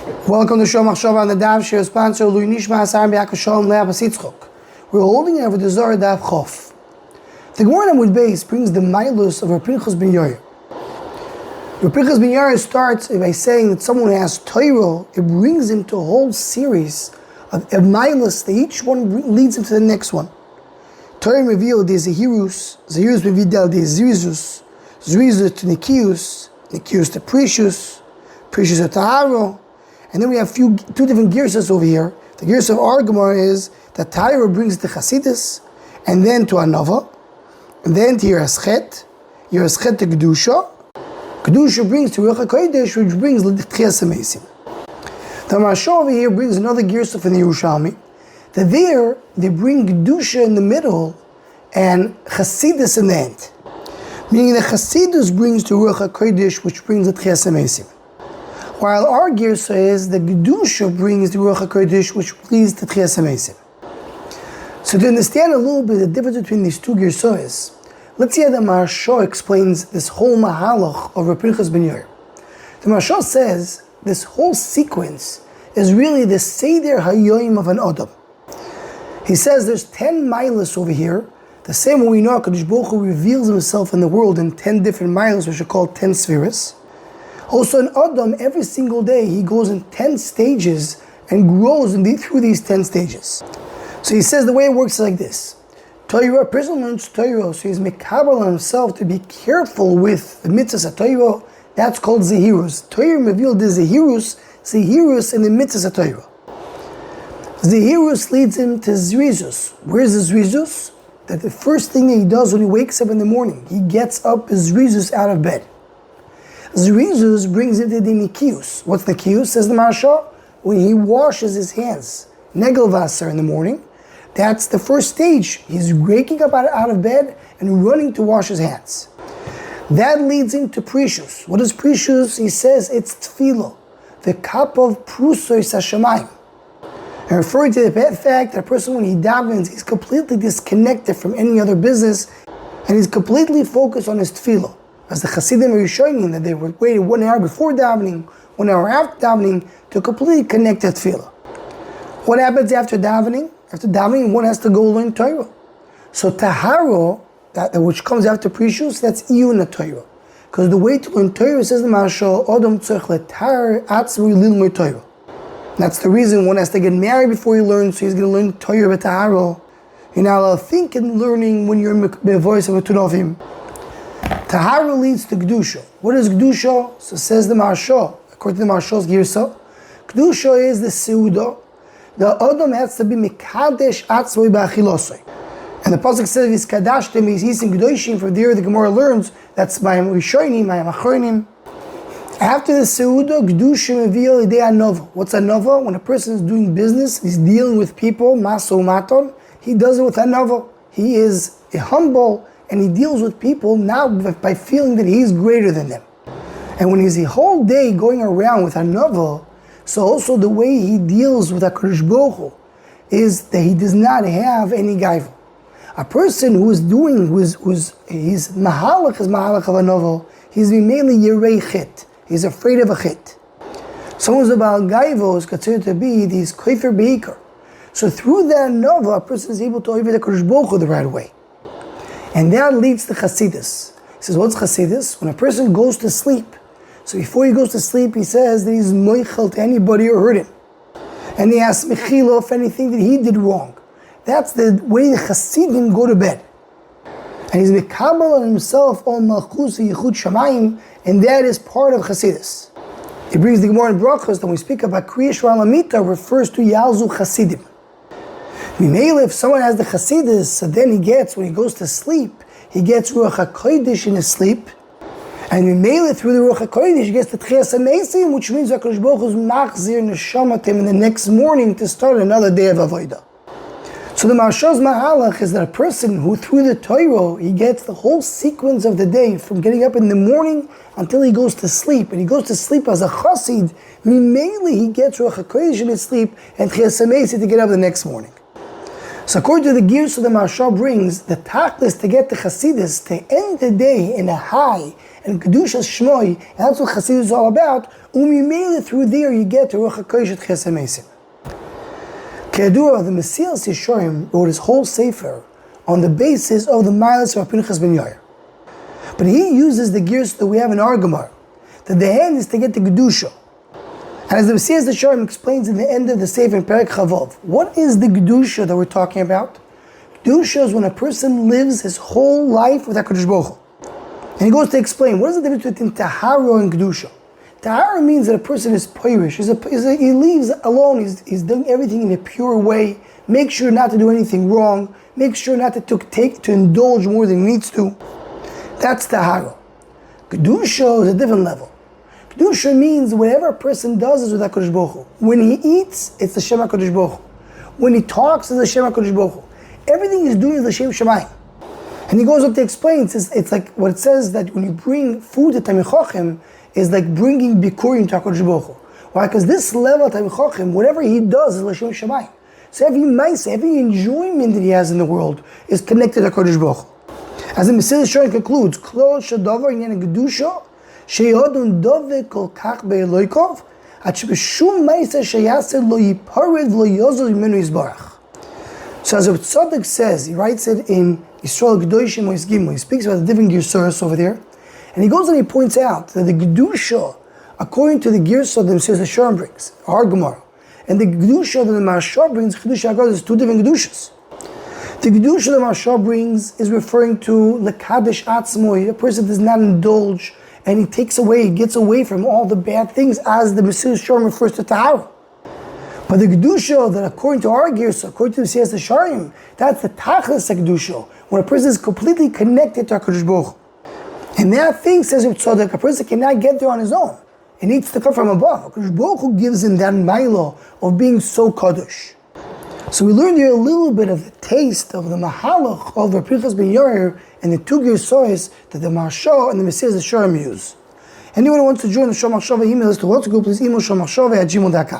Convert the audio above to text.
Welcome to Shom Machshava on the Daf Shir sponsor Lui Nishma Asar B'Yakov Shalom Leah Basitzchok. We're holding over the Zara Daf Chof. The Gemarah on Base brings the Maalos of Pinchas ben Yair. Pinchas ben Yair starts by saying that someone who has Torah, it brings him to a whole series of Maalos that each one leads him to the next one. Torah revealed the Zehirus revealed the Zrizus to Nikius to Precious to Taharo. And then we have two different Girsaos over here. The Girsaos of our Gemarah is that Torah brings to Chasidus, and then to Avoda, and then to Yair to Kedusha. Kedusha brings to Ruach HaKodesh, which brings L'Tchias HaMeisim. The Maalos over here brings another Girsaos from the Yerushalmi, that there they bring Kedusha in the middle and Chasidus in the end. Meaning that Chasidus brings to Ruach HaKodesh, which brings L'Tchias HaMeisim. While our Girsa is the Kedusha brings the Ruach HaKodesh, which leads to L'Tchias HaMeisim. So to understand a little bit the difference between these two Girsaos, let's see how the Maalos explains this whole Mahalach of Pinchas ben Yair. The Maalos says this whole sequence is really the Seder Hayoim of an Adam. He says there's 10 Maalos over here, the same way we know HaKadosh Baruch Hu reveals himself in the world in 10 different Maalos, which are called 10 spheres. Also in Adam, every single day, he goes in 10 stages and grows through these 10 stages. So he says the way it works is like this. Torah, a person learns Torah, so he's mekabel on himself to be careful with the mitzvahs of Torah. That's called Zehirus. Torah revealed the Zehirus in the mitzvahs of Torah. Zehirus leads him to Zrizus. Where's the Zrizus? That the first thing that he does when he wakes up in the morning, he gets up his Zrizus out of bed. Zrizus brings him to the Nikius. What's Nikius, says the Maalos? When he washes his hands, Negelvasser in the morning, that's the first stage. He's waking up out of bed and running to wash his hands. That leads him to Precious. What is Precious? He says it's Tefillah, the cup of Prusois HaShamayim. And referring to the fact that a person, when he davens, he's completely disconnected from any other business, and he's completely focused on his Tefillah. As the Hasidim are showing that they would wait 1 hour before davening, 1 hour after davening, to completely connect that tefillah. What happens after davening? After davening, one has to go learn Torah. So Taharo, which comes after Precious, that's Iyun Torah. Because the way to learn Torah, says the Maalos, Odom tzorich letar atzmui lilmud Torah. That's the reason one has to get married before he learns, so he's going to learn Torah b'Taharo. You're not allowed to think in learning when you're in the voice of a Tunofim. Tahara leads to Kedusha. What is Kedusha? So says the Maalos, according to the Maarshos Girsa, Kedusha is the Seudah. The Adam has to be Mekadesh Atzmoi Ba'achilosoi. And the Pasuk says, Vizkadashtem Yisim Kedoshim. From there the Gemarah learns, that's Mayim Rishonim, Mayim Achronim. After the Seudah, Kedusha Mevil Idei Anova. What's Anova? When a person is doing business, he's dealing with people, Maso Maton, he does it with Anova. He is humble, and he deals with people now by feeling that he's greater than them. And when he's the whole day going around with Anova, so also the way he deals with HaKadosh Baruch Hu is that he does not have any gaiva. A person who is his mahalach of Anova, he's mainly Yirei Chit. He's afraid of a Chit. Someone who's about gaiva is considered to be these Kofer Beikar. So through that Anova, a person is able to obey the HaKadosh Baruch Hu the right way. And that leads to Chasidus. He says, what's Chasidus? When a person goes to sleep. So before he goes to sleep, he says that he's moichel to anybody who hurt him. And he asks mechila of anything that he did wrong. That's the way the Chasidim go to bed. And he's mekabel on himself on malchus yichud shamayim, and that is part of Chasidus. He brings the Gemarah in Brachos that when we speak about Kriya Shvar Lamita, refers to Yalzu Chasidim. If someone has the Chasidus, so then when he goes to sleep, he gets Ruach HaKodesh in his sleep, and through the Ruach HaKodesh, he gets the L'Tchias HaMeisim, which means that HaKadosh Baruch Hu is machzir neshamat him in the next morning to start another day of Avoda. So the Maarshos Mahalach is that a person who through the Torah, he gets the whole sequence of the day from getting up in the morning until he goes to sleep, and he goes to sleep as a Chassid, mainly he gets Ruach HaKodesh in his sleep and L'Tchias HaMeisim to get up the next morning. So according to the Girsaos the Maharsha brings, the tachlis to get the Chassidus to end the day in a high and Kedushas Shmoi, and that's what Chassidus is all about. Through there you get to Ruach HaKodesh at Chesed Mesim. Ke'adua, the Mesilas Yesharim wrote his whole sefer on the basis of the Maalos of Pinchas ben Yair. But he uses the Girsaos that we have in our Gemarah, that the end is to get the Kedusha. And as the Mesilas Yesharim explains in the end of the sefer in Perek Chavov, what is the Kedusha that we're talking about? Kedusha is when a person lives his whole life with HaKadosh Baruch Hu. And he goes to explain, what is the difference between Tahara and Kedusha? Tahara means that a person is purish, he leaves alone, he's doing everything in a pure way, make sure not to do anything wrong, make sure not to indulge more than he needs to. That's Tahara. Kedusha is a different level. Kedusha means whatever a person does is with HaKadosh Baruch Hu. When he eats, it's the Shem HaKadosh Baruch Hu. When he talks, it's the Shem HaKadosh Baruch Hu. Everything he's doing is the Shem Shemayim. And he goes on to explain, it's like what it says that when you bring food to Talmid Chacham, is like bringing Bikurim to HaKadosh Baruch Hu. Why? Because this level of Talmid Chacham, whatever he does is L'Shem Shemayim. So every mice, every enjoyment that he has in the world is connected to HaKadosh Baruch Hu. As the Mesilas Yesharim concludes, Klol Shadavar Inyan Kedusha, Sheyodun Dove Kol Kach Be'eloikov, Ad Shebeshum Ma'aseh Sheyaseh Lo Yipared Lo Yozol Yimenu Yisbarach. So as Tzaddik says, he writes it in Yisrael Gedoshim Mois Gimel, he speaks about the different Girsaos over there, and he goes and he points out that the Kedusha, according to the Girsaos that the Mesilas Yesharim brings, our Gemarah, and the Kedusha that the Maharsha brings, Kedusha HaGadol, is two different Kedushas. The Kedusha the Maharsha brings is referring to Lekadesh Atzmoi, a person does not indulge, and he gets away from all the bad things, as the Mesilas Yesharim refers to Tahara. But the Kedusha that according to our Girsa, according to the Mesilas Yesharim, that's the Tachlis Kedusha, when a person is completely connected to HaKadosh Baruch Hu. And that thing, says Reb Tzadok, a person cannot get there on his own. It needs to come from above. HaKadosh Baruch Hu gives him that milo of being so Kadosh. So we learned here a little bit of the taste of the Mahalach of Pinchas ben Yair and the two Girsaos that the Maharsha and the Mesilas Yesharim use. Anyone who wants to join the Shomachshava email list to what's group, please email shomachshava@gmail.com.